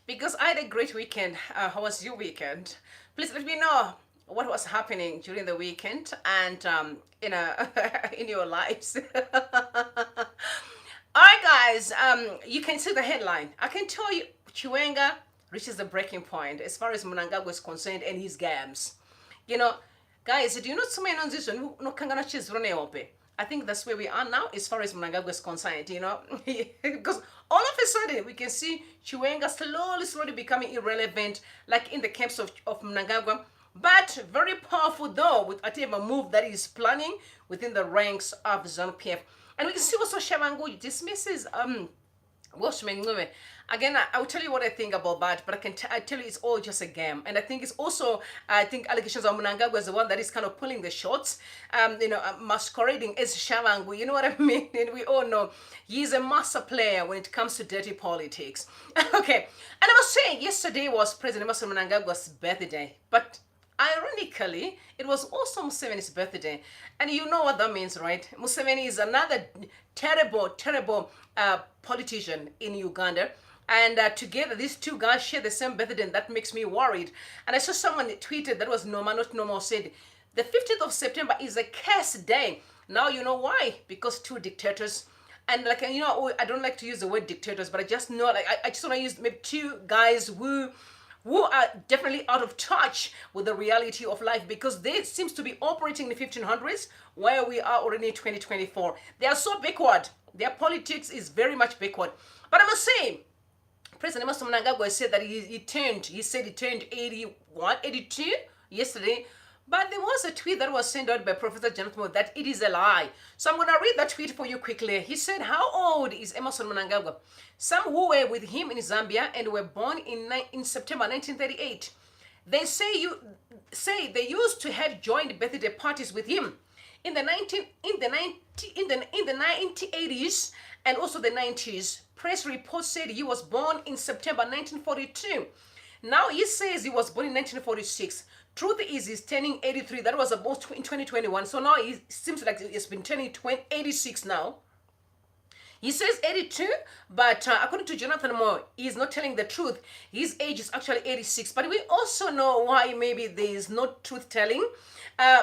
because I had a great weekend. How was your weekend? Please let me know what was happening during the weekend and in your lives. All right, guys. You can see the headline. I can tell you, Chiwenga reaches the breaking point as far as Mnangagwa is concerned and his games. You know, guys, do you know so many no kangana chizroneope? I think that's where we are now as far as Mnangagwa is concerned, because all of a sudden we can see Chiwenga slowly becoming irrelevant, like in the camps of Mnangagwa. But very powerful though, with whatever move that he's planning within the ranks of ZANU-PF. And we can see also Shangu dismisses Welshman. Again, I'll tell you what I think about that, but I tell you it's all just a game. And I think it's also, I think allegations of Mnangagwa is the one that is kind of pulling the shots, masquerading as Shangu. You know what I mean? And we all know he's a master player when it comes to dirty politics. Okay, and I was saying yesterday was President Mnangagwa's birthday, but ironically, it was also Museveni's birthday. And you know what that means, right? Museveni is another terrible politician in Uganda. And together, these two guys share the same birthday, and that makes me worried. And I saw someone tweeted, that was Norma, not Norma, said, the 15th of September is a curse day. Now you know why? Because two dictators, and like, I don't like to use the word dictators, but I just know, like, I just want to use maybe two guys who are definitely out of touch with the reality of life, because they seems to be operating in the 1500s where we are already in 2024. They are so backward. Their politics is very much backward. But I must say, President Mnangagwa said that he turned 81, 82 yesterday. But there was a tweet that was sent out by Professor Jonathan that it is a lie. So I'm going to read that tweet for you quickly. He said, how old is Emmerson Mnangagwa? Some who were with him in Zambia and were born in September 1938. They say they used to have joint birthday parties with him in the 1980s and also the 90s. Press reports said he was born in September 1942. Now he says he was born in 1946. Truth is, he's turning 83. That was about in 2021. So now he seems like he's been turning 86 now. He says 82, but according to Jonathan Moore, he's not telling the truth. His age is actually 86. But we also know why maybe there is no truth telling.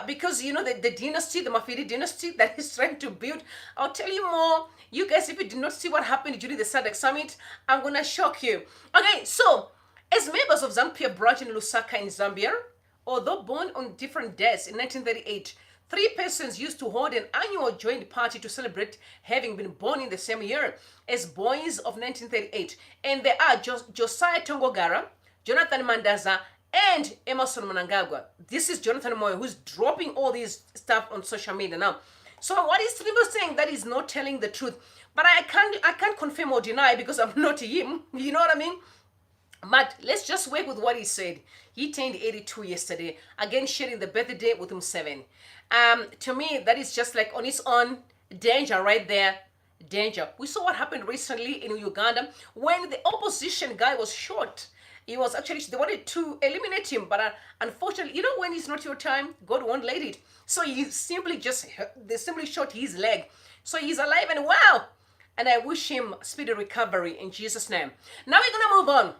Because, the dynasty, the Mafidi dynasty that he's trying to build. I'll tell you more. You guys, if you did not see what happened during the SADC summit, I'm going to shock you. Okay, so as members of ZANU-PF branch in Lusaka in Zambia, although born on different days in 1938, three persons used to hold an annual joint party to celebrate having been born in the same year as boys of 1938. And they are Josiah Tongogara, Jonathan Mandaza, and Emmerson Mnangagwa. This is Jonathan Moyo, who's dropping all this stuff on social media now. So what is Trimble saying that is not telling the truth? But I can't confirm or deny because I'm not him. You know what I mean? But let's just work with what he said. He turned 82 yesterday, again sharing the birthday with Museveni. To me, that is just like on its own danger right there. Danger. We saw what happened recently in Uganda when the opposition guy was shot. He was actually, they wanted to eliminate him, but unfortunately, when it's not your time, God won't let it. So they simply shot his leg. So he's alive and well. And I wish him speedy recovery in Jesus' name. Now we're going to move on.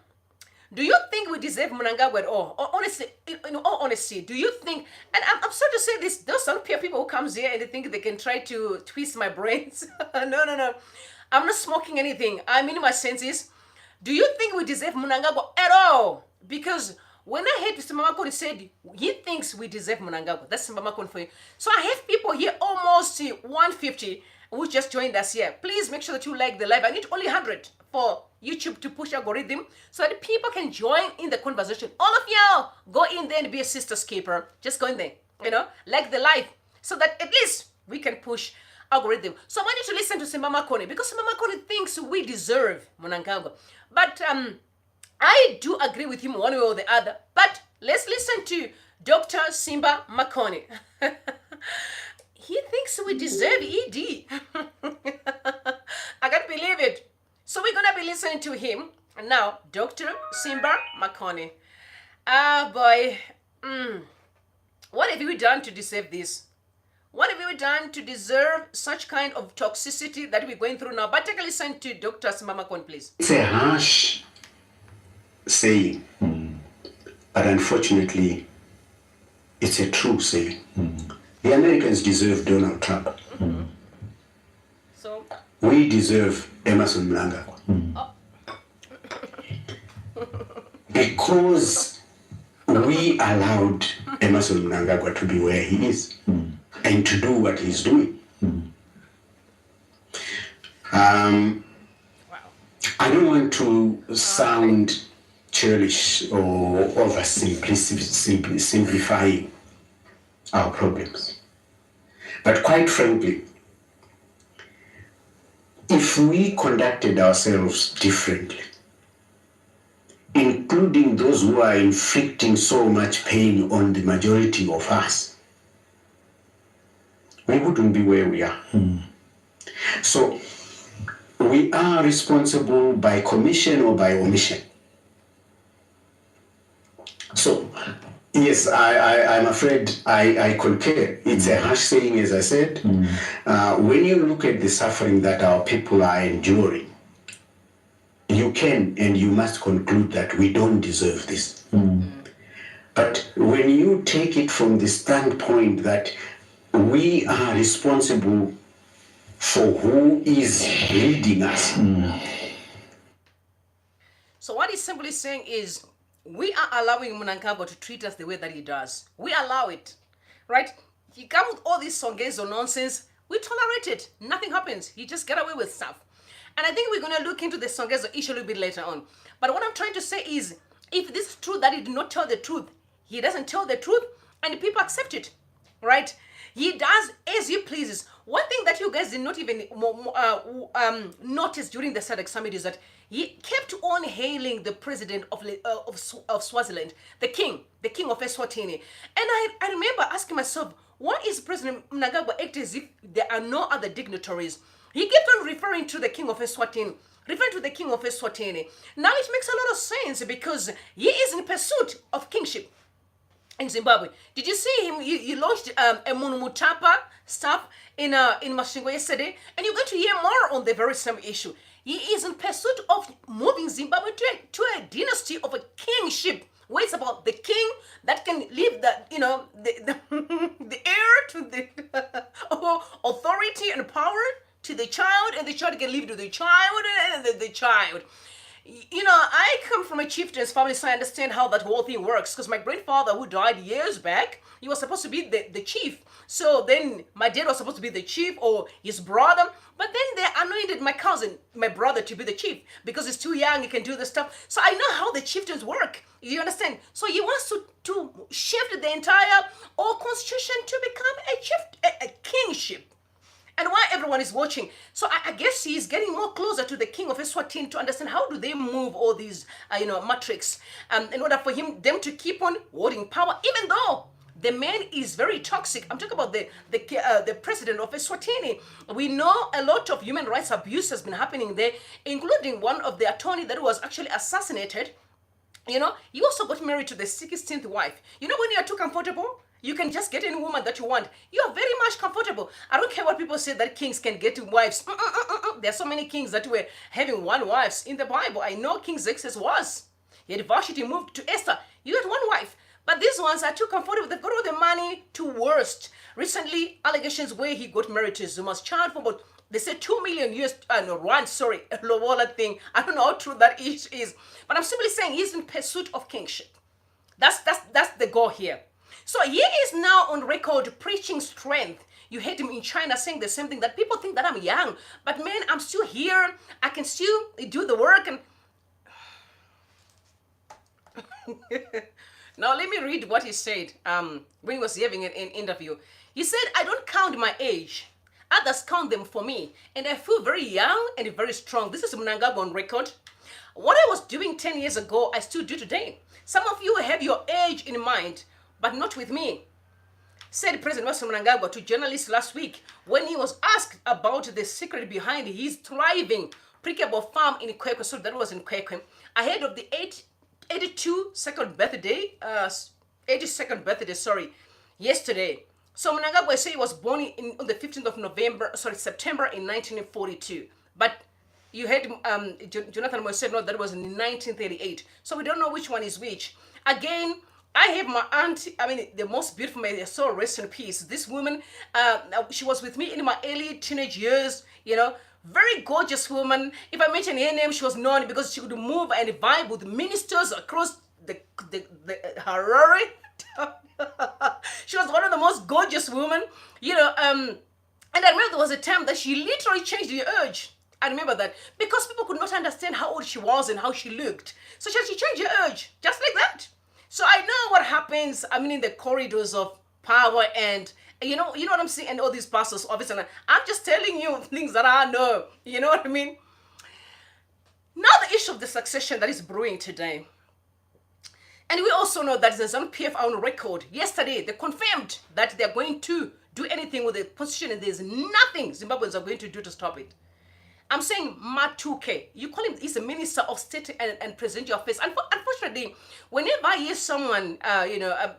Do you think we deserve Mnangagwa at all? Or honestly, in all honesty, do you think, and I'm sorry to say this, those some people who comes here and they think they can try to twist my brains. No. I'm not smoking anything. I'm in my senses. Do you think we deserve Mnangagwa at all? Because when I heard Mr. Mamakon said he thinks we deserve Mnangagwa, that's Mamakon for you. So I have people here almost 150 who just joined us here. Please make sure that you like the live. I need only 100 for YouTube to push algorithm so that people can join in the conversation. All of y'all go in there and be a sister's keeper. Just go in there, like the live, so that at least we can push algorithm. So I want you to listen to Simama Kone, because Simama Kone thinks we deserve Mnangagwa. But I do agree with him one way or the other. But let's listen to Dr. Simba Makone. He thinks we deserve ED. I can't believe it. So we're going to be listening to him now, Dr. Simba Makone. Ah, boy. What have you done to deserve this? What have you done to deserve such kind of toxicity that we're going through now? But take a listen to Dr. Simba Makone, please. It's a harsh saying, but unfortunately, it's a true saying. The Americans deserve Donald Trump. So We deserve Emerson Mnangagwa. Because we allowed Emerson Mnangagwa to be where he is and to do what he's doing. wow. I don't want to sound churlish or simplifying our problems. But quite frankly, if we conducted ourselves differently, including those who are inflicting so much pain on the majority of us, we wouldn't be where we are. So we are responsible by commission or by omission. So, yes, I'm afraid I concur. It's a harsh saying, as I said. When you look at the suffering that our people are enduring, you can and you must conclude that we don't deserve this. But when you take it from the standpoint that we are responsible for who is leading us. So what he's simply saying is, we are allowing Mnangagwa to treat us the way that he does. We allow it, right? He comes with all these songezo nonsense. We tolerate it. Nothing happens. He just get away with stuff. And I think we're going to look into the songezo issue a little bit later on. But what I'm trying to say is, if this is true that he did not tell the truth, he doesn't tell the truth, and people accept it, right? He does as he pleases. One thing that you guys did not even notice during the SADC summit is that he kept on hailing the president of Swaziland, the king of Eswatini. And I remember asking myself, why is President Mnangagwa acting as if there are no other dignitaries? He kept on referring to the king of Eswatini, Now it makes a lot of sense because he is in pursuit of kingship in Zimbabwe. Did you see him? He launched a Mutapa stuff in Shangu yesterday, and you're going to hear more on the very same issue. He is in pursuit of moving Zimbabwe to a dynasty of a kingship, where it's about the king that can leave the heir to the authority and power to the child, and the child can leave to the child and the child. I come from a chieftain's family, so I understand how that whole thing works. Because my grandfather, who died years back, he was supposed to be the chief. So then my dad was supposed to be the chief, or his brother. But then they anointed my cousin, my brother, to be the chief because he's too young. He can do this stuff. So I know how the chieftains work. You understand? So he wants to shift the entire constitution to become a kingship. And why everyone is watching. So I guess he's getting more closer to the king of Eswatini to understand how do they move all these, matrix in order for them to keep on holding power, even though the man is very toxic. I'm talking about the president of Eswatini. We know a lot of human rights abuse has been happening there, including one of the attorney that was actually assassinated. He also got married to the 16th wife. When you are too comfortable, you can just get any woman that you want. You are very much comfortable. I don't care what people say that kings can get wives. There are so many kings that were having one wives in the Bible. I know King Xerxes was. He had Vashti moved to Esther. You had one wife. But these ones are too comfortable. They've got all the money to worst. Recently, allegations where he got married to Zuma's child for about, they said 2 million rand, sorry, a lobola thing. I don't know how true that is. But I'm simply saying he's in pursuit of kingship. That's the goal here. So he is now on record preaching strength. You heard him in China saying the same thing, that people think that I'm young. But man, I'm still here. I can still do the work. And now let me read what he said when he was having an interview. He said, I don't count my age. Others count them for me. And I feel very young and very strong. This is Mnangagwa on record. What I was doing 10 years ago, I still do today. Some of you have your age in mind, but not with me, said President Mnangagwa to journalists last week when he was asked about the secret behind his thriving pre-cable farm in Kwekwe. So that was in Kwekwe, ahead of the 82nd birthday, yesterday. So Mnangagwa said he was born on the 15th of September in 1942. But You heard Jonathan Moore said, no, that was in 1938. So we don't know which one is which. Again, I have my aunt, I mean, the most beautiful, may so rest in peace. This woman, she was with me in my early teenage years, you know, very gorgeous woman. If I mention her name, she was known because she could move and vibe with ministers across the Harare. She was one of the most gorgeous women, you know, and I remember there was a time that she literally changed the urge. I remember that because people could not understand how old she was and how she looked. So she changed the urge, just like that. So I know what happens, I mean, in the corridors of power and, you know what I'm saying? And all these pastors, obviously, I'm just telling you things that I know. You know what I mean? Now the issue of the succession that is brewing today. And we also know that the ZANU-PF are on record. Yesterday, they confirmed that they're going to do anything with the position and there's nothing Zimbabweans are going to do to stop it. I'm saying Matuke. You call him, he's a minister of state and presidential affairs. Unfortunately, whenever I hear someone,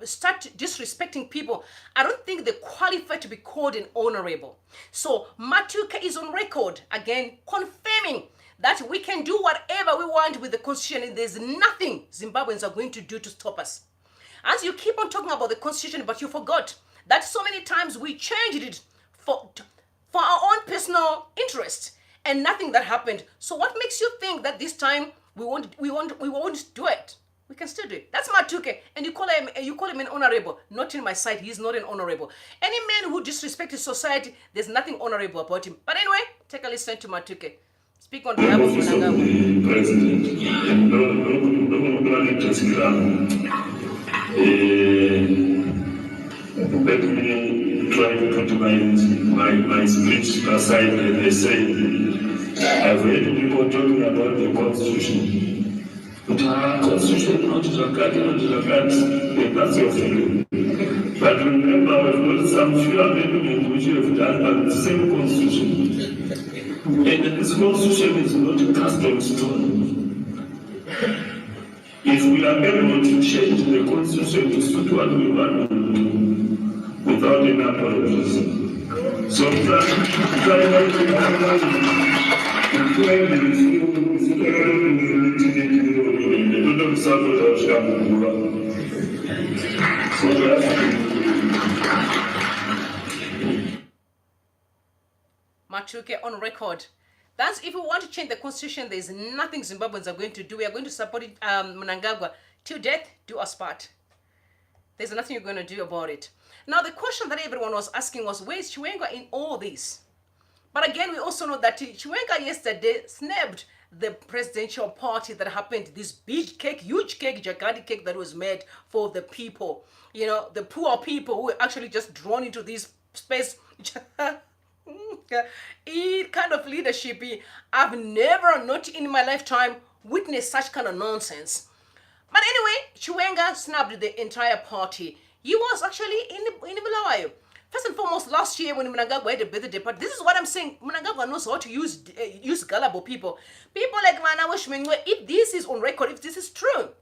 start disrespecting people, I don't think they qualify to be called an honorable. So Matuke is on record, again, confirming that we can do whatever we want with the constitution and there's nothing Zimbabweans are going to do to stop us. As you keep on talking about the constitution, but you forgot that so many times we changed it for our own personal interest and nothing that happened. So what makes you think that this time we won't do it? We can still do it. That's Matuke, and you call him an honorable. Not in my sight, he's not an honorable. Any man who disrespects society, there's nothing honorable about him. But anyway, take a listen to Matuke. Speak on behalf of Mnangagwa. President, let me try to put my speech aside and say, I've heard people talking about the constitution. But constitution not Jakarta, that's your feeling. But remember, we've got some few amendments which we have done by the same constitution. And this constitution is not cast on stone. If we are able to change the constitution to suit what we want to do without any apologies. So Matuke on record. That's if we want to change the constitution, there's nothing Zimbabweans are going to do. We are going to support it, Mnangagwa. Till death, do us part. There's nothing you're going to do about it. Now, the question that everyone was asking was, where is Chiwenga in all this? But again, we also know that Chiwenga yesterday snapped the presidential party that happened, this big cake, huge cake, Jakarta cake that was made for the people. You know, the poor people who were actually just drawn into this space. Kind of leadership, I've never, not in my lifetime, witnessed such kind of nonsense. But anyway, Chiwenga snapped the entire party. He was actually in Bulawayo. First and foremost, last year when Mnangagwa had a birthday party, this is what I'm saying. Mnangagwa knows how to use gullible people. People like Welshman, if this is on record, if this is true,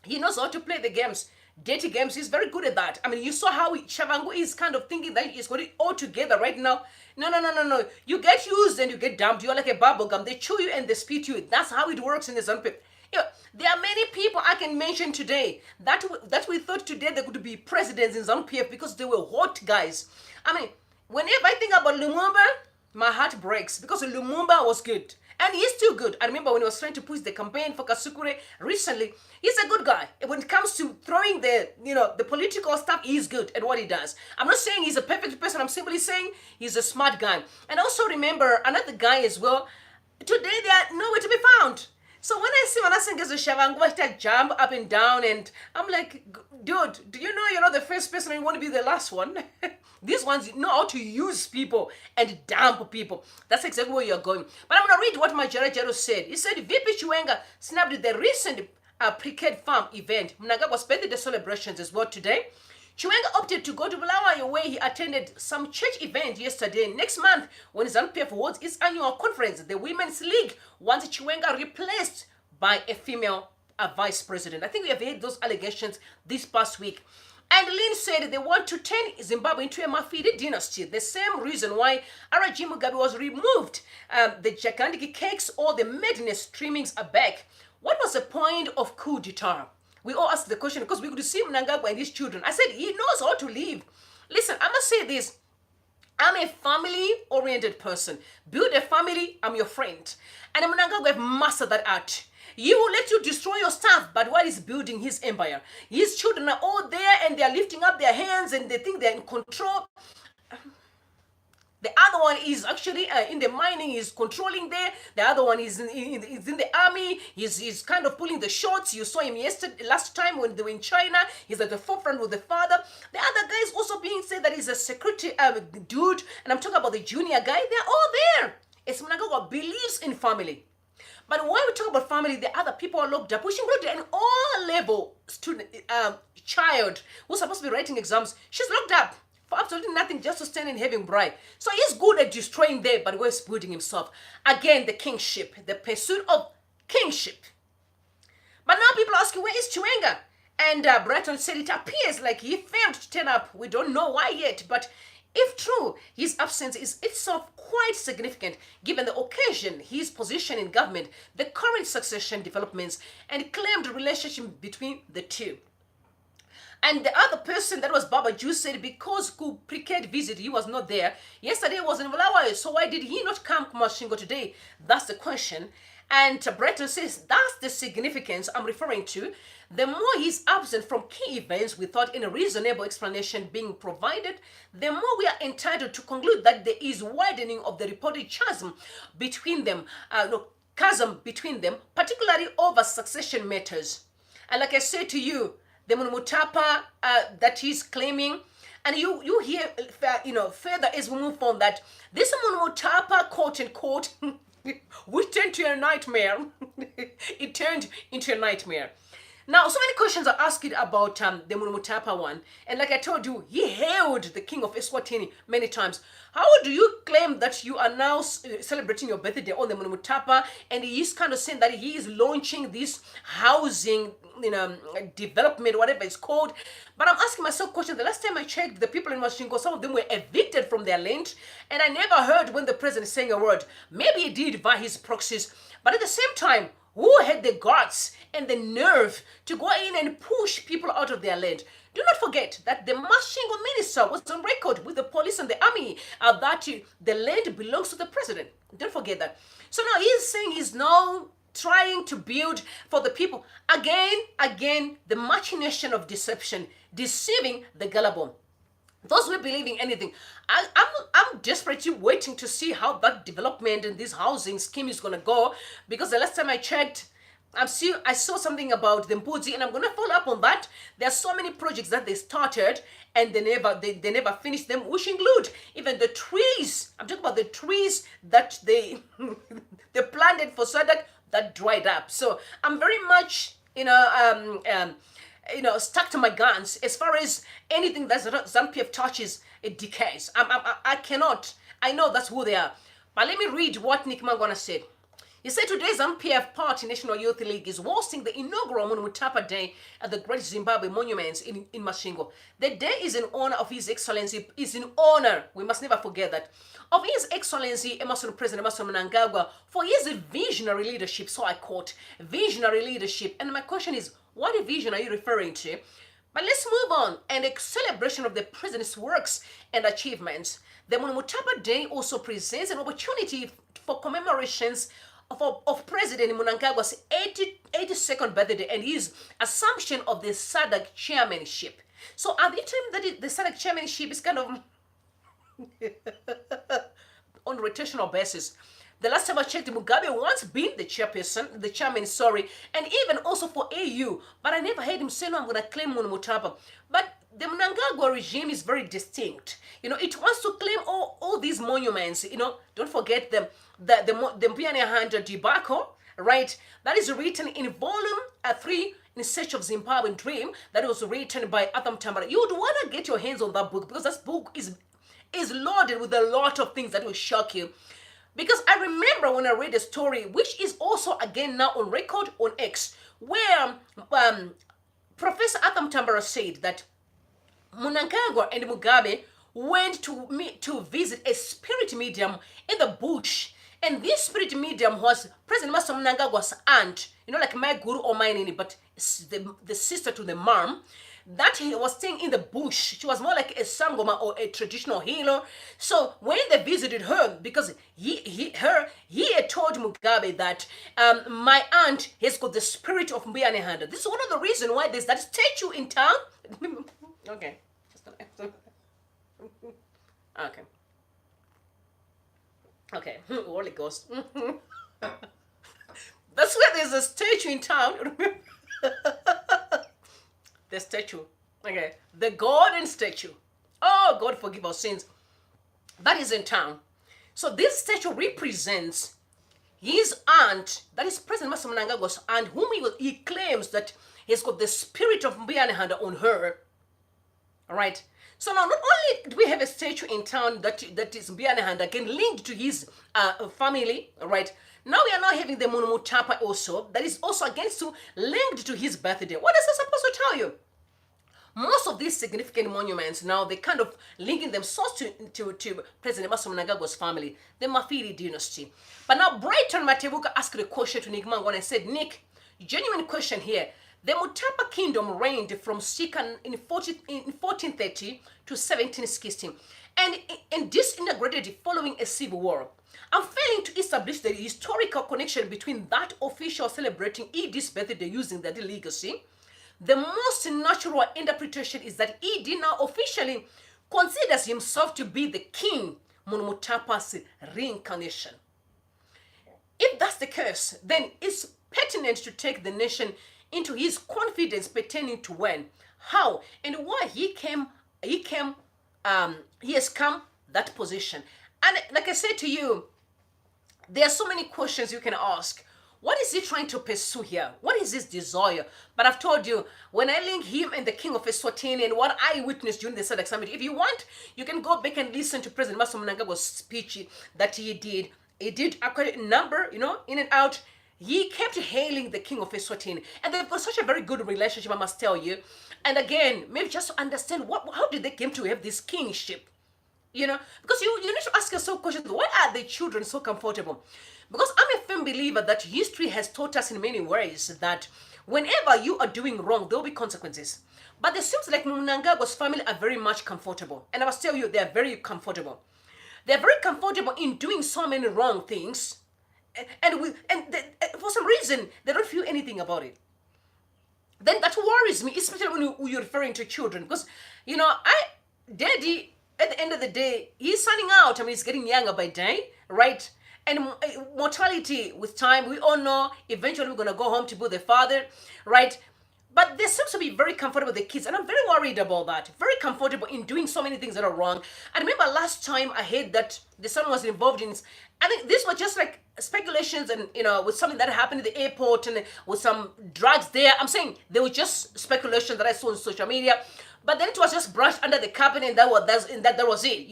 he knows how to play the games. Dirty games, he's very good at that. I mean, you saw how Shangu is kind of thinking that he's got it all together right now. No. You get used and you get dumped. You're like a bubble gum. They chew you and they spit you. That's how it works in the ZANU-PF. There are many people I can mention today that we thought today they could be presidents in ZANU-PF because they were hot guys. I mean, whenever I think about Lumumba, my heart breaks because Lumumba was good. And he's still good. I remember when he was trying to push the campaign for Kasukure recently, he's a good guy. When it comes to throwing the political stuff, he's good at what he does. I'm not saying he's a perfect person. I'm simply saying he's a smart guy. And also remember another guy as well. Today they are nowhere to be found. So when I see Manasengezo Tshabangu, I jump up and down and I'm like, dude, do you know you're not the first person and you want to be the last one? These ones know how to use people and dump people. That's exactly where you're going. But I'm going to read what my Jero said. He said, VP Chiwenga snapped the recent pre-K farm event. Mnangagwa's birthday celebrations as well today. Chiwenga opted to go to Bulawayo where he attended some church event yesterday. Next month, when ZANU-PF holds its annual conference, the Women's League wants Chiwenga replaced by a female vice president. I think we have heard those allegations this past week. And Lynn said they want to turn Zimbabwe into a Mafia dynasty. The same reason why R.G. Mugabe was removed. The gigantic cakes, all the madness streamings are back. What was the point of coup d'etat? We all asked the question because we could see Mnangagwa and his children. I said, he knows how to live. Listen, I must say this. I'm a family-oriented person. Build a family, I'm your friend. And Mnangagwa have mastered that art. He will let you destroy your stuff, but while he's building his empire, his children are all there and they're lifting up their hands and they think they're in control. The other one is actually in the mining, he's controlling there. The other one is in the army. He's kind of pulling the shots. You saw him last time when they were in China. He's at the forefront with the father. The other guy is also being said that he's a security dude. And I'm talking about the junior guy. They're all there. It's Mnangagwa believes in family. But when we talk about family, the other people are locked up. We should go to an all-level student, child who's supposed to be writing exams. She's locked up for absolutely nothing, just to stand and having bride. So he's good at destroying them, but he's building himself. Again, the kingship, the pursuit of kingship. But now people are asking, where is Chiwenga? And Breton said it appears like he failed to turn up. We don't know why yet, but if true, his absence is itself quite significant given the occasion, his position in government, the current succession developments, and claimed relationship between the two. And the other person, that was Baba Ju, said because Kupriked visit, he was not there. Yesterday was in Valawayo, so why did he not come to Mashingo today? That's the question. And Breton says that's the significance I'm referring to. The more he's absent from key events without any reasonable explanation being provided, the more we are entitled to conclude that there is widening of the reported chasm between them, particularly over succession matters. And like I said to you, the Mutapa that he's claiming, and you hear, further as we move on, that this Mutapa, quote unquote, which turned to a nightmare. It turned into a nightmare. Now, so many questions are asked about the Mutapa one. And like I told you, he hailed the king of Eswatini many times. How do you claim that you are now celebrating your birthday on the Mutapa? And he's kind of saying that he is launching this housing, development, whatever it's called. But I'm asking myself questions. The last time I checked, the people in Mashingo, some of them were evicted from their land. And I never heard when the president is saying a word. Maybe he did via his proxies. But at the same time, who had the guts and the nerve to go in and push people out of their land? Do not forget that the Mashingo minister was on record with the police and the army that the land belongs to the president. Don't forget that. So now he's saying he's now trying to build for the people. Again, the machination of deception, deceiving the gullible. Those who are believing anything, I'm desperately waiting to see how that development and this housing scheme is going to go, because the last time I checked, I saw something about the Mbudzi, and I'm going to follow up on that. There are so many projects that they started and they never finished them, which include even the trees. I'm talking about the trees that they they planted for Sadak that dried up. So I'm very much stuck to my guns as far as anything that ZANU-PF touches, it decays. I cannot. I know that's who they are. But let me read what Nick Mangwana said. He said today's ZANU-PF Party National Youth League is hosting the inaugural Mutapa Day at the Great Zimbabwe Monuments in Mashingo. The day is in honor of His Excellency, we must never forget that, of His Excellency President Emerson Mnangagwa for his visionary leadership. So I quote, visionary leadership. And my question is, what vision are you referring to? But let's move on. And a celebration of the president's works and achievements. The Mutapa Day also presents an opportunity for commemorations of President Mnangagwa's 82nd birthday and his assumption of the SADC chairmanship. So at the time that the SADC chairmanship is kind of on rotational basis. The last time I checked, Mugabe once been the chairman, and even also for AU, but I never heard him say, no, I'm going to claim Mutapa. But the Mnangagwa regime is very distinct. It wants to claim all these monuments. Don't forget them. The Mpiane Hunter debacle, right? That is written in volume 3, In Search of Zimbabwean Dream, that was written by Atam Tambara. You would want to get your hands on that book, because that book is loaded with a lot of things that will shock you. Because I remember when I read a story, which is also again now on record on X, where Professor Atam Tambara said that Mnangagwa and Mugabe went to visit a spirit medium in the bush. And this spirit medium was President Master Mnangagwa's aunt, like my guru or my nini, but the sister to the mom. That he was staying in the bush. She was more like a sangoma or a traditional healer. So when they visited her, because he had told Mugabe that my aunt has got the spirit of Mbiyanehanda. This is one of the reasons why there's that statue in town. Okay. Okay. Okay. Holy Ghost. That's where there's a statue in town. The statue. Okay. The golden statue. Oh, God forgive our sins. That is in town. So this statue represents his aunt, that is President Master Mnangagwa's aunt, whom he claims that he's got the spirit of Mbiyanehanda on her. All right. So now, not only do we have a statue in town that is Mbiyanehanda, again linked to his family, all right. Now we are now having the Mutapa also, that is also against to linked to his birthday. What is this supposed to tell you? Most of these significant monuments now, they kind of linking themselves to President Master Mnangagwa's family, the Mafiri dynasty. But now Brighton Matebuka asked a question to Nick Mangon and said, Nick, genuine question here. The Mutapa kingdom reigned from Sika in 1430 to 1760 and disintegrated following a civil war. I'm failing to establish the historical connection between that official celebrating Edi's birthday using the legacy. The most natural interpretation is that Edi now officially considers himself to be the king, Mutapa's reincarnation. If that's the case, then it's pertinent to take the nation into his confidence pertaining to when, how, and why he has come that position. And like I said to you, there are so many questions you can ask. What is he trying to pursue here? What is his desire? But I've told you, when I link him and the king of Eswatini and what I witnessed during the SADC summit, if you want, you can go back and listen to President Master Mnangagwa's speech that he did. He did a number, in and out. He kept hailing the king of Eswatini. And they've got such a very good relationship, I must tell you. And again, maybe just to understand how did they come to have this kingship? Because you need to ask yourself questions. Why are the children so comfortable? Because I'm a firm believer that history has taught us in many ways that whenever you are doing wrong, there will be consequences. But it seems like Mnangagwa's family are very much comfortable. And I must tell you, they are very comfortable. They're very comfortable in doing so many wrong things. And for some reason, they don't feel anything about it. Then that worries me, especially when you're referring to children. Because, Daddy, at the end of the day, he's signing out. He's getting younger by day, right? And mortality with time, we all know eventually we're going to go home to be the father, right? But they seem to be very comfortable with the kids. And I'm very worried about that. Very comfortable in doing so many things that are wrong. I remember last time I heard that the son was involved in, I think this was just like speculations and, with something that happened at the airport and with some drugs there. I'm saying they were just speculation that I saw on social media. But then it was just brushed under the carpet and that was it,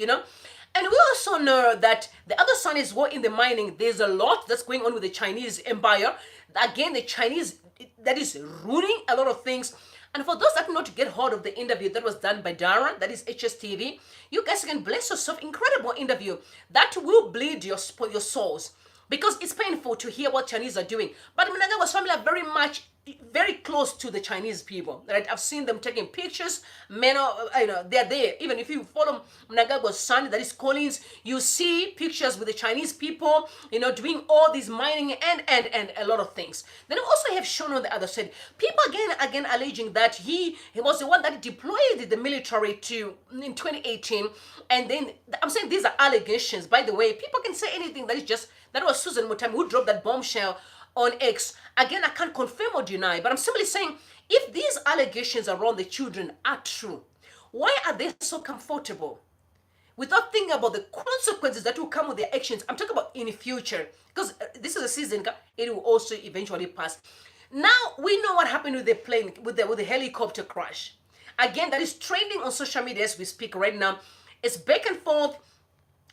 And we also know that the other son is in the mining. There's a lot that's going on with the Chinese empire. Again, the Chinese, that is ruining a lot of things. And for those that not get hold of the interview that was done by Dara, that is HSTV, you guys can bless yourself. Incredible interview. That will bleed your souls. Because it's painful to hear what Chinese are doing. But Mnangagwa's family are very close to the Chinese people. Right? I've seen them taking pictures. Men they're there. Even if you follow Mnangagwa's son, that is Collins, you see pictures with the Chinese people, doing all this mining and a lot of things. Then we also have shown on the other side, people again alleging that he was the one that deployed the military in 2018. And then I'm saying these are allegations. By the way, people can say anything. That was Susan Mutapa who dropped that bombshell on X. Again, I can't confirm or deny, but I'm simply saying, if these allegations around the children are true, why are they so comfortable without thinking about the consequences that will come with their actions? I'm talking about in the future, because this is a season, it will also eventually pass. Now, we know what happened with the plane, with the helicopter crash. Again, that is trending on social media as we speak right now. It's back and forth.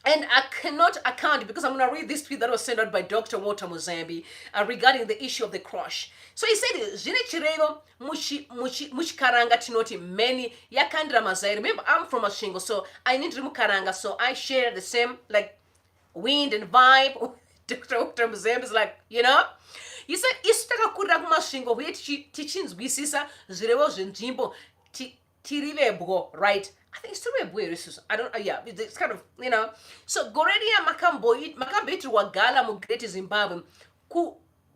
And I cannot account because I'm going to read this tweet that was sent out by Dr. Walter Muzambi regarding the issue of the crush. So he said, "Zine chirero muchikaranga tinoti many yakandra mazai." Remember, I'm from Ashingo, so I need mukaranga, so I share the same like wind and vibe. Dr. Walter Muzambi is like, you know. He said, "Isu takakurira kumashingo huye tichinzwisisa zvirevo zvenzvimbo tirivebwo," right? I think it's still weird. I don't. Yeah, it's kind of, you know. So Goredia Makamboit Wagala mu Great Zimbabwe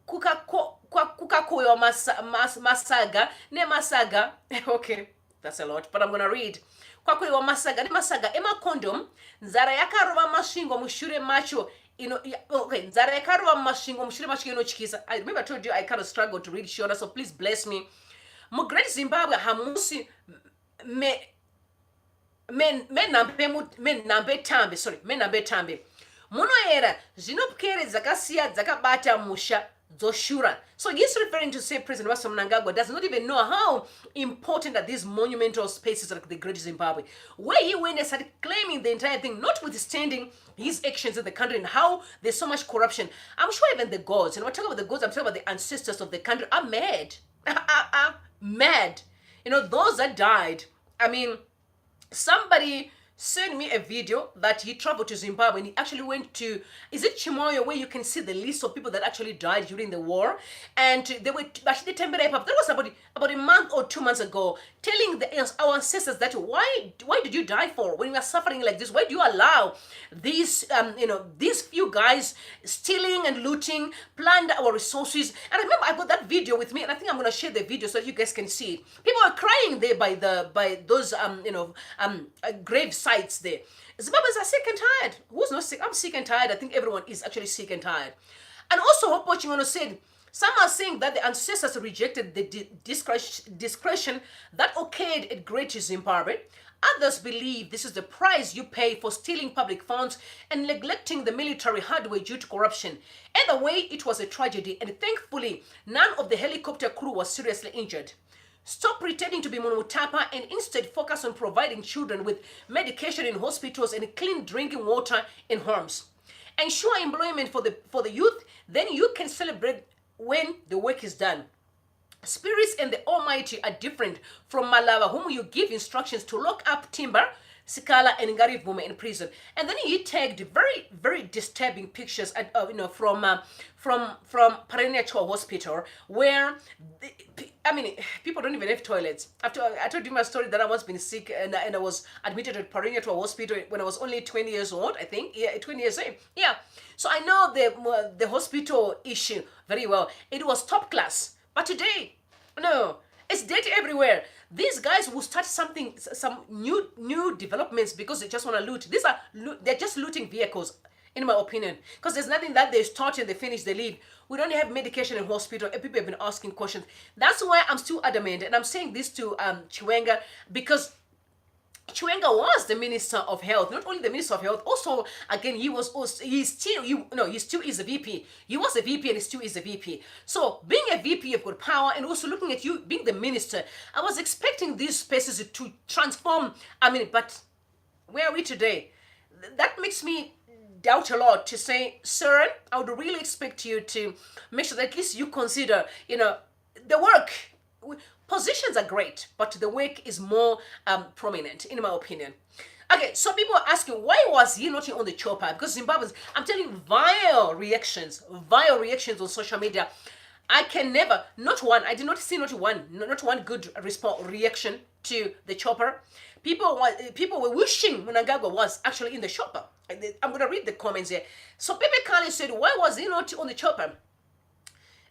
kukakoyo masaga ne masaga. Okay, that's a lot, but I'm gonna read. Kwakoyo masaga ne masaga ema condom nzara yakarova mashingo mushure macho. You know, okay, nzara yakarova mashingo mushure macho inochikisa. I remember I told you I kind of struggled to read shorter, so please bless me. Mu Great Zimbabwe hamusi menambe tambe munoera zvinopwere dzakasiya dzakabata musha dzoshura. So he's referring to, say, President Mnangagwa does not even know how important are these monumental spaces like the Great Zimbabwe, where he went and started claiming the entire thing, notwithstanding his actions in the country and how there's so much corruption. I'm sure even the gods, and when I talk about the gods, I'm talking about the ancestors of the country, are mad. Mad. You know, those that died. I mean, somebody sent me a video that he traveled to Zimbabwe and he actually went to, is it Chimoyo, where you can see the list of people that actually died during the war, and they were actually that was about a month or 2 months ago, telling our ancestors that why did you die for when we are suffering like this? Why do you allow these these few guys stealing and looting, plunder our resources? And I remember I got that video with me, and I think I'm going to share the video so that you guys can see it. People are crying there by those grave sites there. Zimbabweans are sick and tired. Who's not sick? I'm sick and tired. I think everyone is actually sick and tired. And also, Hope Chiwenga said, some are saying that the ancestors rejected the discretion that occurred at Great Zimbabwe. Others believe this is the price you pay for stealing public funds and neglecting the military hardware due to corruption. Either way, it was a tragedy, and thankfully, none of the helicopter crew was seriously injured. Stop pretending to be Mutapa and instead focus on providing children with medication in hospitals and clean drinking water in homes. Ensure employment for the youth, then you can celebrate when the work is done. Spirits and the Almighty are different from Malava, whom you give instructions to lock up Timber, Sikala, and Garivuma in prison. And then he tagged very, very disturbing pictures from Pareniachua Hospital, where people don't even have toilets. After I told you my story that I once been sick and I was admitted at Pareniachua Hospital when I was only 20 years old, I think. Yeah, 20 years old. Yeah. So I know the hospital issue very well. It was top class. But today, no, it's dirty everywhere. These guys will start some new developments because they just want to loot. They're just looting vehicles, in my opinion, because there's nothing that they start and they finish, they leave. We don't have medication in hospital, and people have been asking questions. That's why I'm still adamant, and I'm saying this to Chiwenga, because Chiwenga was the Minister of Health. Not only the Minister of Health, also, again, he still is a VP. He was a VP and he still is a VP. So, being a VP, you've got power, and also looking at you being the Minister, I was expecting these spaces to transform. But where are we today? That makes me doubt a lot to say, sir, I would really expect you to make sure that at least you consider, the work. Positions are great, but the work is more prominent, in my opinion. Okay, so people are asking, why was he not on the chopper? Because Zimbabweans, I'm telling you, vile reactions on social media. I did not see not one good reaction to the chopper. People were wishing Mnangagwa was actually in the chopper. I'm going to read the comments here. So Pepe Kali said, why was he not on the chopper?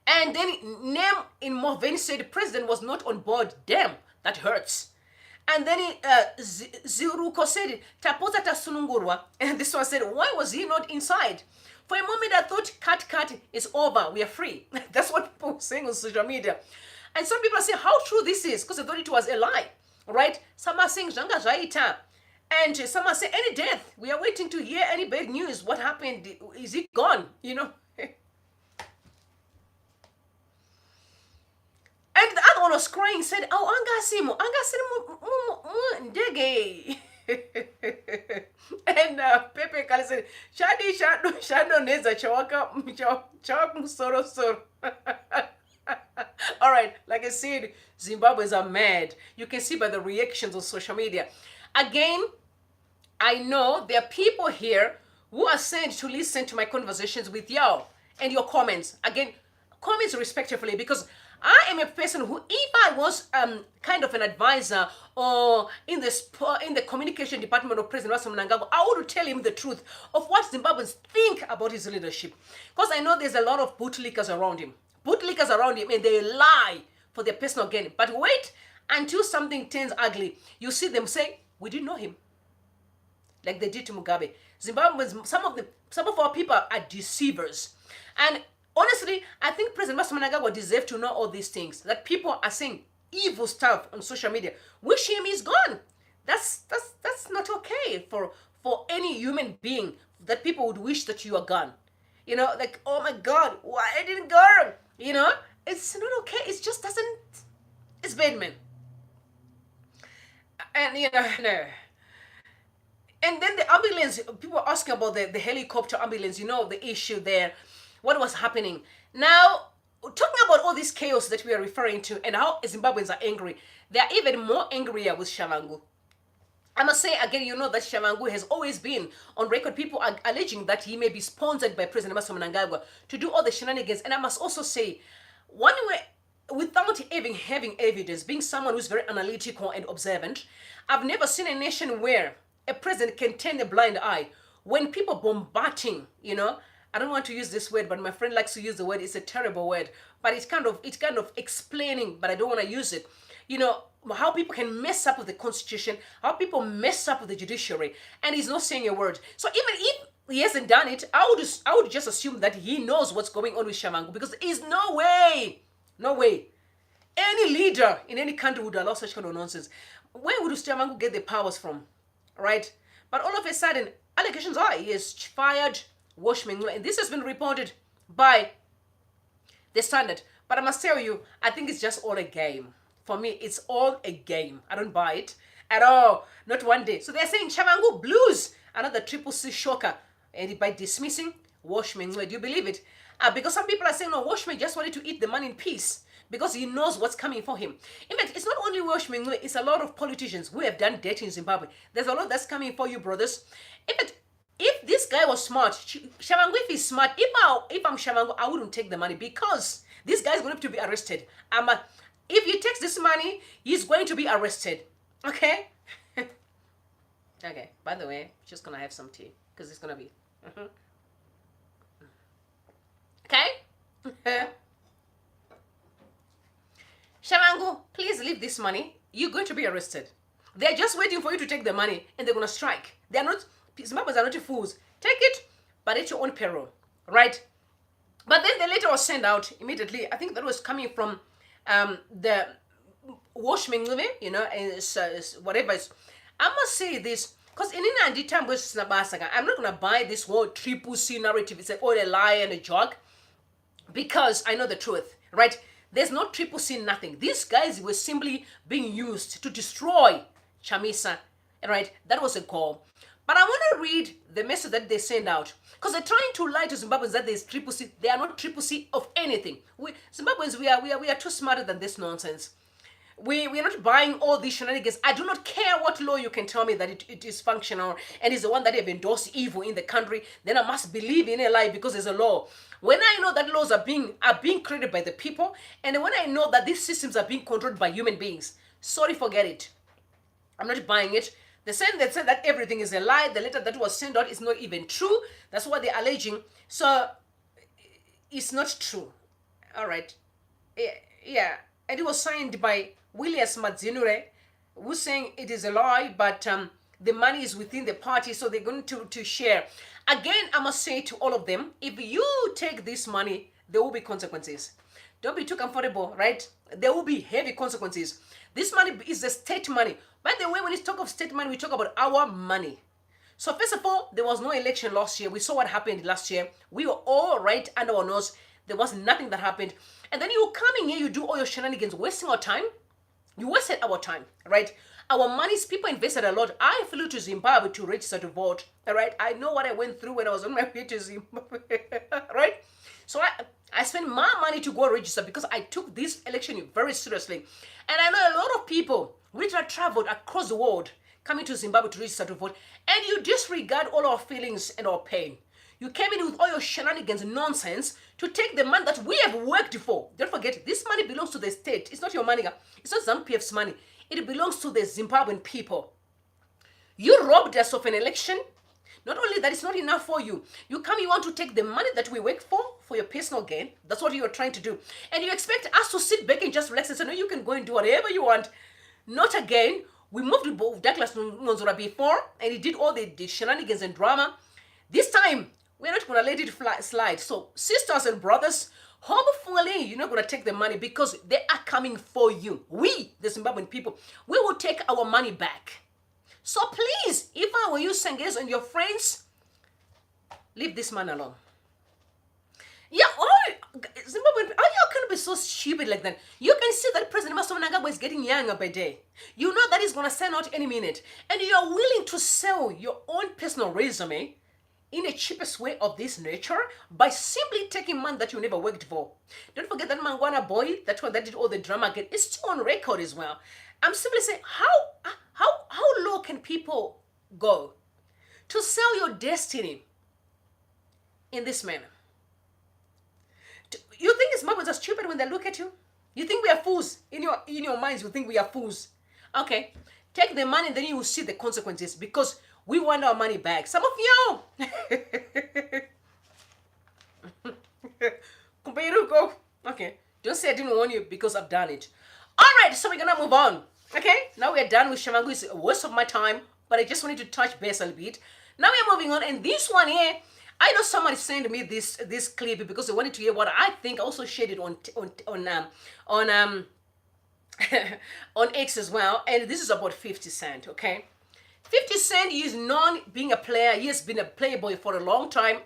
And then Name in Moveni said the president was not on board. Damn, that hurts. And then Ziruko said, Tapoza tasunungurwa. And this one said, why was he not inside? For a moment I thought cut is over. We are free. That's what people were saying on social media. And some people are saying how true this is because they thought it was a lie. Right? Some are saying Janga Jaita. And some are saying any death. We are waiting to hear any bad news. What happened? Is he gone? And the other one was crying, said, oh, angasimu, ndege. And Pepe Kale said, Shadi Shado Neza Chawaka Musoro Soro. All right, like I said, Zimbabweans are mad. You can see by the reactions on social media. Again, I know there are people here who are sent to listen to my conversations with y'all and your comments. Again, comments respectively, because I am a person who, if I was kind of an advisor or in the communication department of President Mnangagwa, I would tell him the truth of what Zimbabweans think about his leadership. Because I know there's a lot of bootlickers around him. Bootlickers around him, and they lie for their personal gain. But wait until something turns ugly. You see them say, we didn't know him. Like they did to Mugabe. Zimbabweans, some of our people are deceivers. And honestly, I think President Mnangagwa deserves to know all these things. That people are saying evil stuff on social media. Wish him he's gone. That's not okay for any human being, that people would wish that you are gone. You know, like, oh my God, why I didn't go? You know, it's not okay. It just doesn't. It's bad, man. And you know, no. And then the ambulance, people are asking about the helicopter ambulance, you know, the issue there, what was happening. Now, talking about all this chaos that we are referring to and how Zimbabweans are angry, they are even more angrier with Shangu. I must say again, you know that Shangu has always been on record. People are alleging that he may be sponsored by President Mnangagwa to do all the shenanigans. And I must also say, one way, without even having evidence, being someone who's very analytical and observant, I've never seen a nation where a president can turn a blind eye when people bombarding, you know. I don't want to use this word, but my friend likes to use the word. It's a terrible word, but it's kind of explaining, but I don't want to use it. You know, how people can mess up with the constitution, how people mess up with the judiciary, and he's not saying a word. So even if he hasn't done it, I would just assume that he knows what's going on with Tshabangu, because there is no way any leader in any country would allow such kind of nonsense. Where would Tshabangu get the powers from, right? But all of a sudden, allegations are he is fired Welshman, and this has been reported by the Standard. But I must tell you, I think it's just all a game. For me, it's all a game. I don't buy it at all. Not one day. So they're saying Tshabangu blues another triple C shocker, and by dismissing Welshman. Do you believe it? Because some people are saying, no, Welshman just wanted to eat the money in peace because he knows what's coming for him. In fact, it's not only Welshman, it's a lot of politicians who have done dirty in Zimbabwe. There's a lot that's coming for you, brothers. In fact, if this guy was smart, Tshabangu, if he's smart, if I'm Tshabangu, I wouldn't take the money, because this guy's going to be arrested. If he takes this money, he's going to be arrested. Okay? Okay, by the way, just going to have some tea, because it's going to be... Okay? Shangu, please leave this money. You're going to be arrested. They're just waiting for you to take the money, and they're going to strike. They're not... Zimbabweans are not fools. Take it, but at your own peril, right? But then the letter was sent out immediately. I think that was coming from the Welshman, you know, and whatever. I must say this, because in Inandi time, I'm not going to buy this whole triple C narrative. It's all a lie and a joke, because I know the truth, right? There's no triple C nothing. These guys were simply being used to destroy Chamisa, right? That was a goal. But I want to read the message that they send out, because they're trying to lie to Zimbabweans that there's triple C. They are not triple C of anything. Zimbabweans, we are too smarter than this nonsense. We are not buying all these shenanigans. I do not care what law you can tell me that it is functional and is the one that have endorsed evil in the country. Then I must believe in a lie because there's a law. When I know that laws are being created by the people, and when I know that these systems are being controlled by human beings, sorry, forget it. I'm not buying it. They said that everything is a lie. The letter that was sent out is not even true. That's what they're alleging. So it's not true. All right. Yeah. And it was signed by Williams Madzinure, who's saying it is a lie, but the money is within the party, so they're going to share. Again, I must say to all of them, if you take this money, there will be consequences. Don't be too comfortable, right? There will be heavy consequences. This money is the state money. By the way, when we talk of state money, we talk about our money. So first of all, there was no election last year. We saw what happened last year. We were all right under our nose. There was nothing that happened. And then you come in here, you do all your shenanigans, wasting our time. You wasted our time, right? Our money's people invested a lot. I flew to Zimbabwe to register to vote, all right? I know what I went through when I was on my way to Zimbabwe, right? So I spent my money to go register because I took this election very seriously. And I know a lot of people which are traveled across the world coming to Zimbabwe to register to vote, and you disregard all our feelings and our pain. You came in with all your shenanigans and nonsense to take the money that we have worked for. Don't forget, this money belongs to the state. It's not your money. It's not ZANU-PF's money. It belongs to the Zimbabwean people. You robbed us of an election. Not only that, it's not enough for you. You want to take the money that we work for your personal gain. That's what you're trying to do. And you expect us to sit back and just relax and say, no, you can go and do whatever you want. Not again. We moved with Douglas Nonzora before, and he did all the shenanigans and drama. This time, we're not going to let it slide. So, sisters and brothers, hopefully, you're not going to take the money because they are coming for you. We, the Zimbabwean people, we will take our money back. So please, if I were you, Sengez, and your friends, leave this man alone. Yeah, Zimbabwean, are you going to be so stupid like that? You can see that President Mnangagwa is getting younger by day. You know that he's going to sign out any minute. And you are willing to sell your own personal resume in a cheapest way of this nature by simply taking money that you never worked for. Don't forget that Mangwana boy, that one that did all the drama again, is still on record as well. I'm simply saying, how low can people go to sell your destiny in this manner? You think Zimbabweans are stupid when they look at you? You think we are fools? In your minds, you think we are fools. Okay, take the money and then you will see the consequences because we want our money back. Some of you. Okay, don't say I didn't warn you because I've done it. All right, so we're going to move on. Okay, now we're done with Shangu. It's a waste of my time, but I just wanted to touch base a little bit. Now we're moving on, and this one here, I know somebody sent me this clip because they wanted to hear what I think. I also shared it on X as well, and this is about 50 Cent. Okay, 50 Cent is known being a player. He has been a playboy for a long time.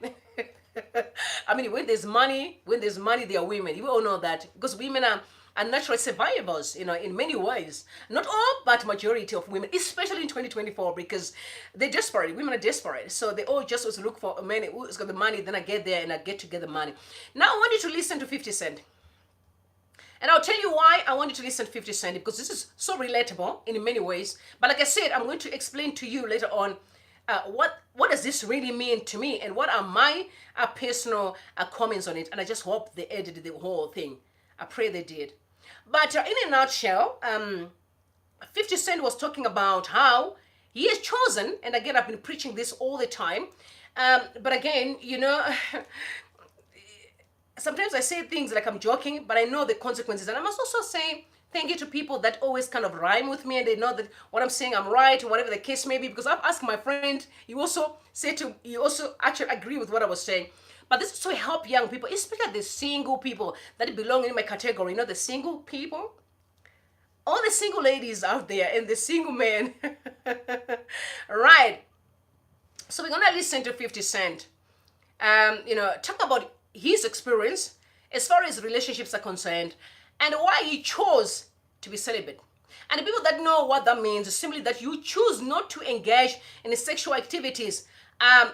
I mean, when there's money, there are women. You all know that because women are natural survivors, you know, in many ways. Not all, but majority of women, especially in 2024, because they're desperate. Women are desperate. So they all just also look for a man who's got the money, then I get there and I get to get the money. Now I want you to listen to 50 Cent. And I'll tell you why I want you to listen to 50 Cent, because this is so relatable in many ways. But like I said, I'm going to explain to you later on what does this really mean to me and what are my personal comments on it. And I just hope they edited the whole thing. I pray they did. But in a nutshell, 50 Cent was talking about how he has chosen, and again, I've been preaching this all the time, but again, you know, sometimes I say things like I'm joking, but I know the consequences. And I must also say thank you to people that always kind of rhyme with me and they know that what I'm saying, I'm right, or whatever the case may be, because I've asked my friend, he also actually agree with what I was saying. But this is to help young people, especially the single people that belong in my category. You know, the single people? All the single ladies out there and the single men. Right. So we're going to listen to 50 Cent. You know, talk about his experience as far as relationships are concerned and why he chose to be celibate. And the people that know what that means is simply that you choose not to engage in sexual activities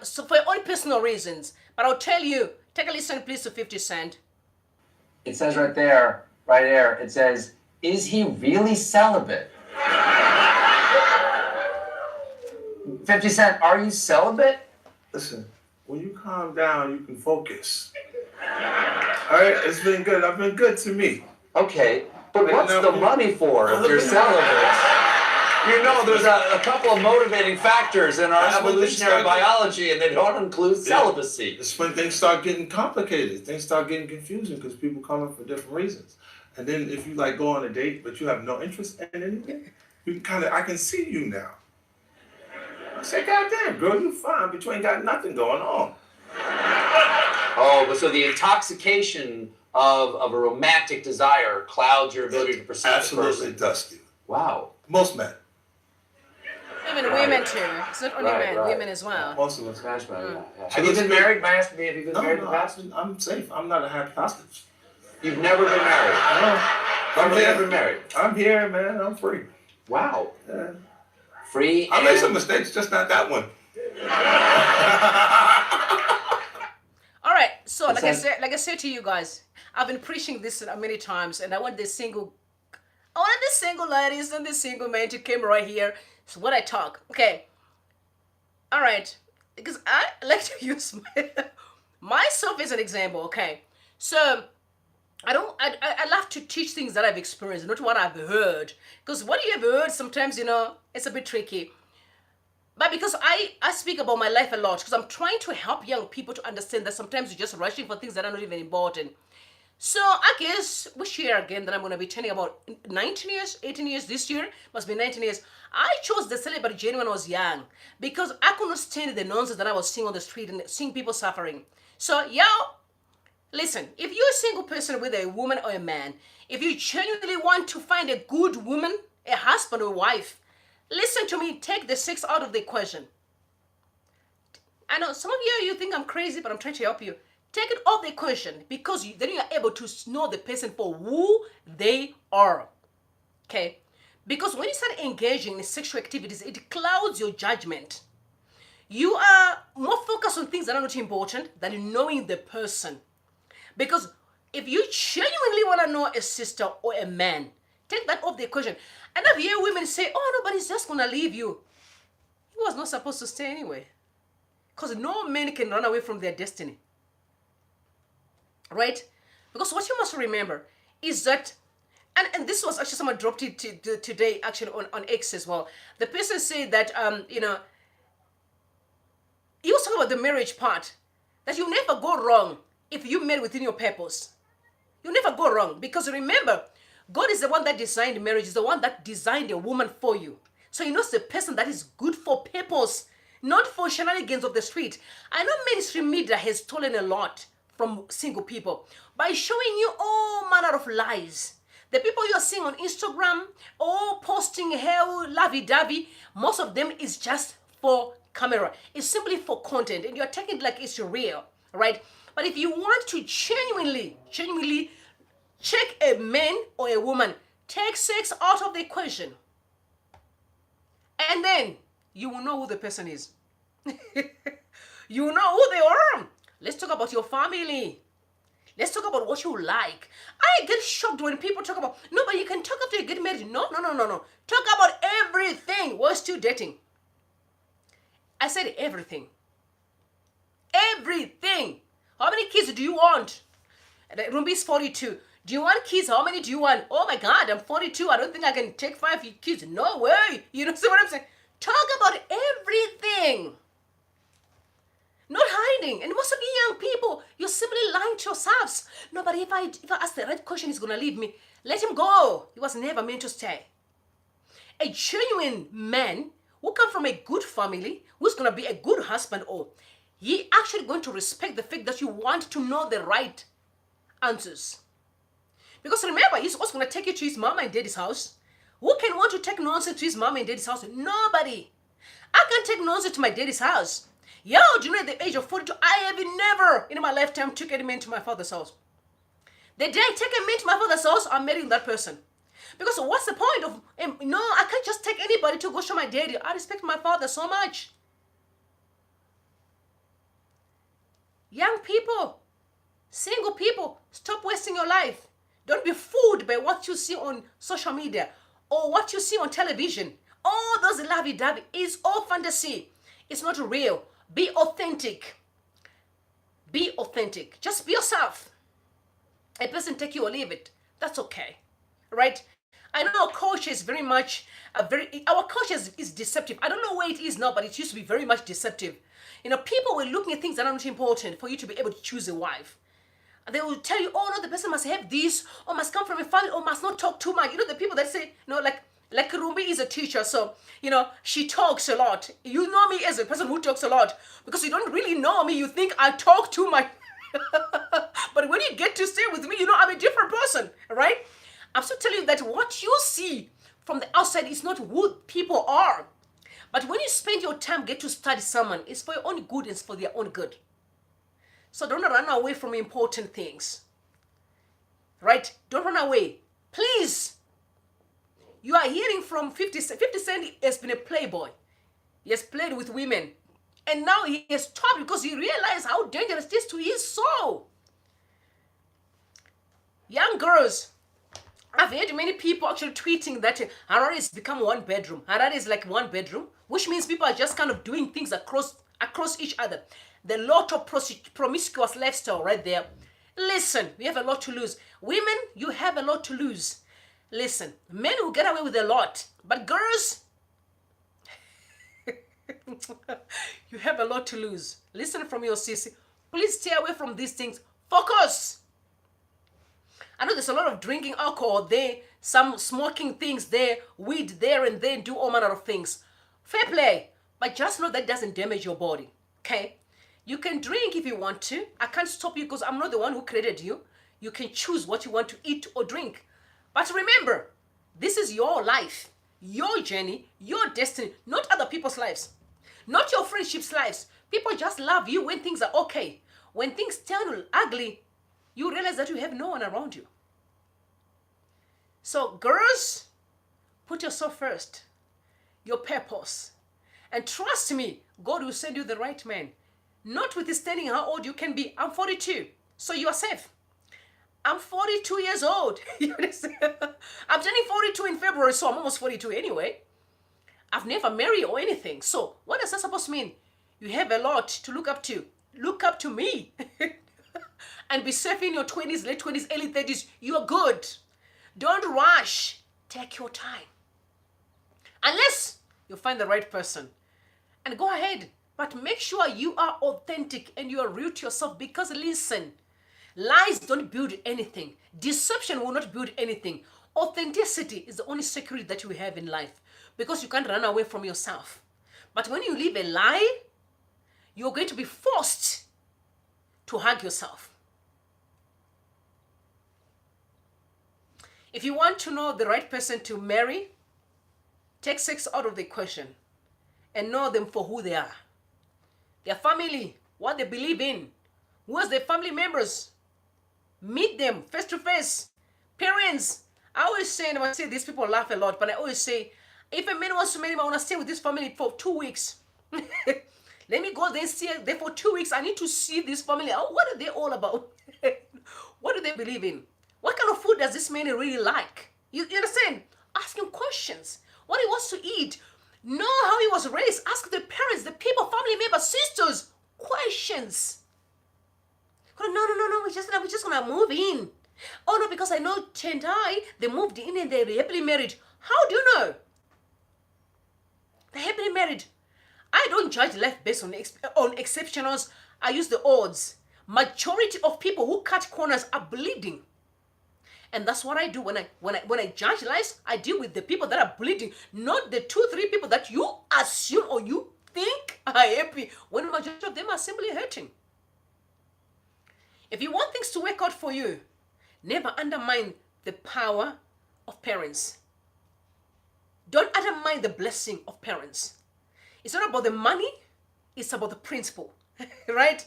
so for your own personal reasons. But I'll tell you, take a listen please to 50 Cent. It says right there, it says, is he really celibate? 50 Cent, are you celibate? Listen, when you calm down, you can focus. All right, it's been good. I've been good to me. Okay, but what's the money for if you're celibate? You know, there's a couple of motivating factors in our evolutionary biology, and they don't include celibacy. It's when things start getting complicated. Things start getting confusing because people come in for different reasons. And then if you like go on a date, but you have no interest in anything, you can I can see you now. I say, goddamn, girl, you fine, but you ain't got nothing going on. Oh, but so the intoxication of a romantic desire clouds your ability to perceive the person. Absolutely dusty. Wow. Most men. Even women too. It's not only men, women as well. Most of us. Yeah. Have you been married? May I ask me, have you been married in the past? I'm safe. I'm not a happy hostage. You've never been married? No. When were you ever married? I'm here, man. I'm free. Wow. Yeah. Free. I made some mistakes, just not that one. All right. So, What's that? like I said to you guys, I've been preaching this many times, and I want the single ladies and the single men to come right here. So when I talk, okay. All right, because I like to use myself as an example. Okay, so I love to teach things that I've experienced, not what I've heard. Because what you have heard, sometimes it's a bit tricky. But because I speak about my life a lot, because I'm trying to help young people to understand that sometimes you're just rushing for things that are not even important. So I guess this year again that I'm going to be turning about 19 years, 18 years this year, must be 19 years. I chose the celebrity journey when I was young because I couldn't stand the nonsense that I was seeing on the street and seeing people suffering. So, listen, if you're a single person with a woman or a man, if you genuinely want to find a good woman, a husband or wife, listen to me, take the sex out of the equation. I know some of you think I'm crazy, but I'm trying to help you. Take it off the equation because then you are able to know the person for who they are. Okay? Because when you start engaging in sexual activities, it clouds your judgment. You are more focused on things that are not important than knowing the person. Because if you genuinely want to know a sister or a man, take that off the equation. And I've heard women say, oh, nobody's just going to leave you. He was not supposed to stay anyway. Because no man can run away from their destiny. Right? Because what you must remember is that, and this was actually someone dropped it today actually on X as well. The person said that, he was talking about the marriage part, that you never go wrong if you marry within your purpose. You never go wrong because remember, God is the one that designed marriage, is the one that designed a woman for you. So he knows the person that is good for purpose, not for shenanigans of the street. I know mainstream media has stolen a lot from single people by showing you all manner of lies. The people you're seeing on Instagram, all posting hell, lovey-dovey, most of them is just for camera. It's simply for content, and you're taking it like it's real, right? But if you want to genuinely check a man or a woman, take sex out of the equation. And then you will know who the person is. You will know who they are. Let's talk about your family. Let's talk about what you like. I get shocked when people talk about, no, but you can talk after you get married. No. Talk about everything. We're still dating. I said everything. Everything. How many kids do you want? Rumbi is 42. Do you want kids? How many do you want? Oh my God, I'm 42. I don't think I can take 5 kids. No way. You know what I'm saying? Talk about everything. Not hiding. And most of you young people, you're simply lying to yourselves. No, but if I ask the right question, he's going to leave me. Let him go. He was never meant to stay. A genuine man who comes from a good family, who's going to be a good husband, or he actually going to respect the fact that you want to know the right answers. Because remember, he's also going to take you to his mama and daddy's house. Who can want to take nonsense to his mama and daddy's house? Nobody. I can't take nonsense to my daddy's house. Yo, do you know at the age of 42, I have never in my lifetime took any man to my father's house. The day I take a man to my father's house, I'm marrying that person. Because what's the point of, no, I can't just take anybody to go show my daddy. I respect my father so much. Young people, single people, stop wasting your life. Don't be fooled by what you see on social media or what you see on television. All those lovey-dovey is all fantasy. It's not real. Be authentic. Be authentic. Just be yourself. A person take you or leave it. That's okay. Right? I know our culture is very much, our culture is deceptive. I don't know where it is now, but it used to be very much deceptive. You know, people were looking at things that are not important for you to be able to choose a wife. They will tell you, oh no, the person must have this, or must come from a family, or must not talk too much. You know, the people that say, no, like Rumbi is a teacher, so, she talks a lot. You know me as a person who talks a lot. Because you don't really know me, you think I talk too much. But when you get to stay with me, I'm a different person, right? I'm still telling you that what you see from the outside is not who people are. But when you spend your time, get to study someone, it's for your own good, it's for their own good. So don't run away from important things, right? Don't run away. Please, you are hearing from 50 Cent. 50 Cent has been a playboy. He has played with women. And now he has stopped because he realized how dangerous this to his soul. Young girls, I've heard many people actually tweeting that Harare has become one bedroom. Harare is like one bedroom, which means people are just kind of doing things across each other. The lot of promiscuous lifestyle right there. Listen, we have a lot to lose. Women, you have a lot to lose. Listen, men will get away with a lot, but girls, you have a lot to lose. Listen from your sissy. Please stay away from these things. Focus. I know there's a lot of drinking alcohol there, some smoking things there, weed there and there, do all manner of things. Fair play, but just know that doesn't damage your body, okay? You can drink if you want to. I can't stop you because I'm not the one who created you. You can choose what you want to eat or drink. But remember, this is your life, your journey, your destiny, not other people's lives, not your friendships' lives. People just love you when things are okay. When things turn ugly, you realize that you have no one around you. So girls, put yourself first, your purpose. And trust me, God will send you the right man. Notwithstanding how old you can be. I'm 42, so you are safe. I'm 42 years old. You understand? I'm turning 42 in February, so I'm almost 42 anyway. I've never married or anything. So what does that supposed to mean? You have a lot to look up to. Look up to me. And be safe in your 20s, late 20s, early 30s. You're good. Don't rush. Take your time. Unless you find the right person. And go ahead. But make sure you are authentic and you are real to yourself. Because listen, lies don't build anything. Deception will not build anything. Authenticity is the only security that you have in life. Because you can't run away from yourself. But when you live a lie, you're going to be forced to hug yourself. If you want to know the right person to marry, take sex out of the equation and know them for who they are. Their family, what they believe in, who's their family members. Meet them face to face. Parents, I always say, and I say these people laugh a lot, but I always say, if a man wants to marry me, I want to stay with this family for 2 weeks. Let me go there and stay there for 2 weeks. I need to see this family. Oh, what are they all about? What do they believe in? What kind of food does this man really like? You understand? Ask him questions. What he wants to eat. Know how he was raised. Ask the parents, the people, family members, sisters, questions. No, we're just gonna move in. Oh no, because I know Tendai, they moved in and they're happily married. How do you know? They're happily married. I don't judge life based on exceptionals. I use the odds. Majority of people who cut corners are bleeding. And that's what I do when I judge lives. I deal with the people that are bleeding, not the 2-3 people that you assume or you think are happy, when majority of them are simply hurting. If you want things to work out for you, never undermine the power of parents. Don't undermine the blessing of parents. It's not about the money, it's about the principle, right?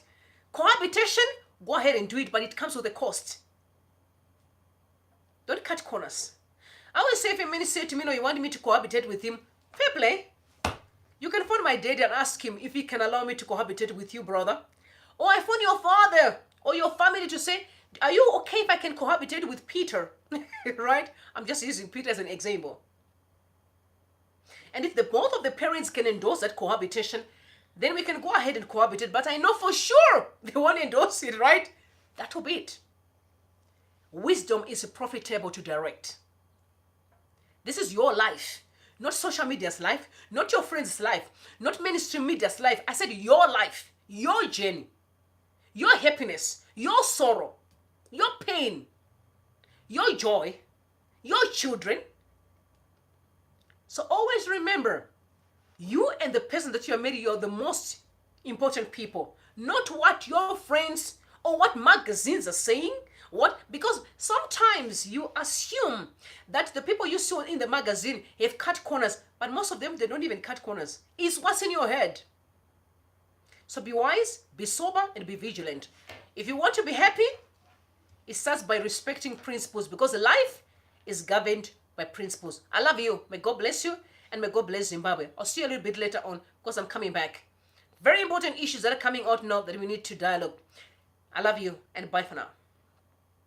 Cohabitation, go ahead and do it, but it comes with a cost. Don't cut corners. I always say, if a man say to me, no, you want me to cohabitate with him, fair play. You can phone my dad and ask him if he can allow me to cohabitate with you, brother. Or I phone your father or your family to say, are you okay if I can cohabitate with Peter? Right? I'm just using Peter as an example. And if both of the parents can endorse that cohabitation, then we can go ahead and cohabitate. But I know for sure they won't endorse it, right? That will be it. Wisdom is profitable to direct. This is your life, not social media's life, not your friend's life, not mainstream media's life. I said your life, your journey, your happiness, your sorrow, your pain, your joy, your children. So always remember, you and the person that you are married, you're the most important people, not what your friends or what magazines are saying. Because sometimes you assume that the people you saw in the magazine have cut corners, but most of them, they don't even cut corners. It's what's in your head. So be wise, be sober, and be vigilant. If you want to be happy, it starts by respecting principles, because life is governed by principles. I love you. May God bless you, and may God bless Zimbabwe. I'll see you a little bit later on because I'm coming back. Very important issues that are coming out now that we need to dialogue. I love you, and bye for now.